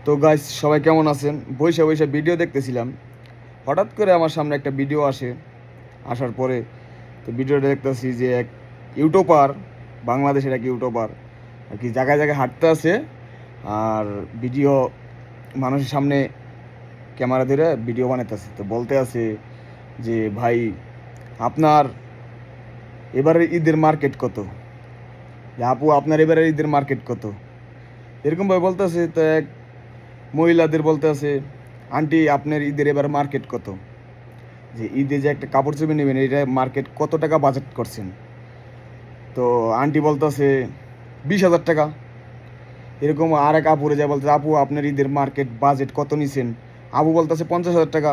তো গাইস, সবাই কেমন আছেন? বৈশা বৈশা ভিডিও দেখতেছিলাম, হঠাৎ করে আমার সামনে একটা ভিডিও আসার পরে তো ভিডিওটা দেখতেছি যে এক ইউটিউবার, বাংলাদেশের এক ইউটিউবার আর কি জায়গায় জায়গায় হাঁটতে আছে আর ভিডিও মানুষের সামনে ক্যামেরা ধরে ভিডিও বানাইতেছে। তো বলতে আছে যে ভাই, আপনার এবারের ঈদের মার্কেট কত? যে আপু, আপনার এবারের ঈদের মার্কেট কত? এরকমভাবে বলতেছে। তো এক মহিলাদের বলতে আছে, আন্টি আপনার ঈদের এবার মার্কেট কত? যে ঈদে যে একটা কাপড় চোপড় নেবেন, এটা মার্কেট কত টাকা বাজেট করছেন? তো আন্টি বলতেছে 20,000 টাকা। এরকম আর এক আপুরে যায় বলতে, আপু আপনার ঈদের মার্কেট বাজেট কত নিছেন? আপু বলতেছে 50,000 টাকা,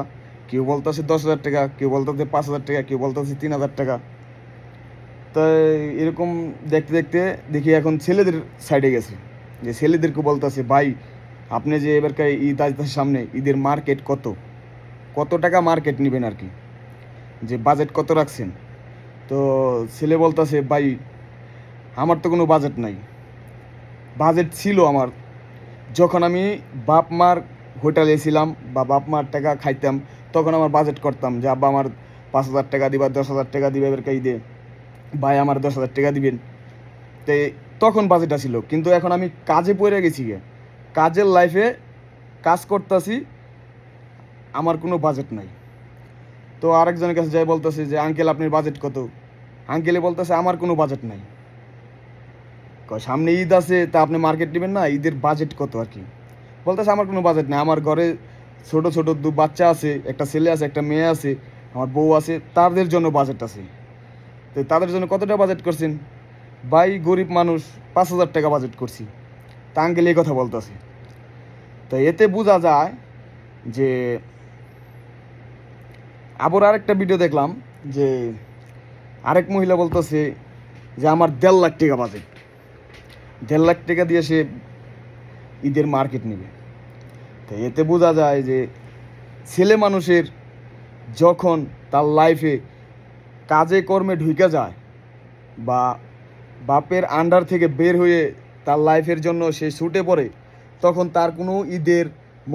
কেউ বলতেছে 10,000 টাকা, কেউ বলতেছে 5,000 টাকা, কেউ বলতেছে 3,000 টাকা। তাই এরকম দেখতে দেখতে দেখি এখন ছেলেদের সাইডে গেছে, যে ছেলেদেরকে বলতেছে, ভাই আপনি যে এবারকার ঈদ আসতেছে সামনে, ঈদের মার্কেট কত? কত টাকা মার্কেট নেবেন আর কি, যে বাজেট কত রাখছেন? তো ছেলে বলতেছে, ভাই আমার তো কোনো বাজেট নাই। বাজেট ছিল আমার যখন আমি বাপ মার হোটেলে ছিলাম বা বাপ মার টাকা খাইতাম, তখন আমার বাজেট করতাম যে আব্বা আমার 5,000 টাকা দিবা, 10,000 টাকা দিবে এবারকে ঈদে, ভাই আমার 10,000 টাকা দিবেন। তো তখন বাজেটটা ছিল, কিন্তু এখন আমি কাজে পড়ে গেছি গে, কাজের লাইফে কাজ করতেছি, আমার কোনো বাজেট নাই। তো আরেকজনের কাছে যাই বলতেছে যে আঙ্কেল আপনার বাজেট কত? আঙ্কেলে বলতেছে আমার কোনো বাজেট নাই। সামনে ঈদ আছে, তা আপনি মার্কেট নেবেন না, ঈদের বাজেট কত আর কি? বলতেছে আমার কোনো বাজেট নেই, আমার ঘরে ছোট ছোট দু বাচ্চা আছে, একটা ছেলে আছে, একটা মেয়ে আছে, আমার বউ আছে, তাদের জন্য বাজেট আছে। তো তাদের জন্য কতটা বাজেট করছেন? ভাই গরিব মানুষ, 5,000 টাকা বাজেট করছি। তা আঙ্কেল এই কথা বলতেছে। তো এতে বোঝা যায় যে, আবার আরেকটা ভিডিও দেখলাম যে আরেক মহিলা বলতেছে যে আমার 1.5 লাখ টাকা বাজেট, 1.5 লাখ টাকা দিয়ে সে ঈদের মার্কেট নেবে। তো এতে বোঝা যায় যে ছেলে মানুষের যখন তার লাইফে কাজে কর্মে ঢুকে যায় বা বাপের আন্ডার থেকে বের হয়ে তার লাইফের জন্য সে ছুটে পড়ে, তখন তার কোনো ঈদের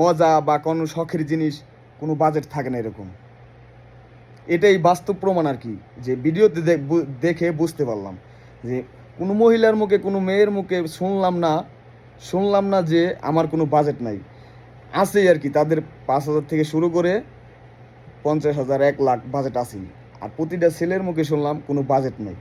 মজা বা কোনো শখের জিনিস, কোনো বাজেট থাকে না এরকম। এটাই বাস্তব প্রমাণ আর কি, যে ভিডিওতে দেখে বুঝতে পারলাম যে কোনো মহিলার মুখে, কোনো মেয়ের মুখে শুনলাম না যে আমার কোনো বাজেট নাই। আছেই আর কি, তাদের 5,000 থেকে শুরু করে 50,000, 1 লাখ বাজেট আছেই। আর প্রতিটা ছেলের মুখে শুনলাম কোনো বাজেট নাই।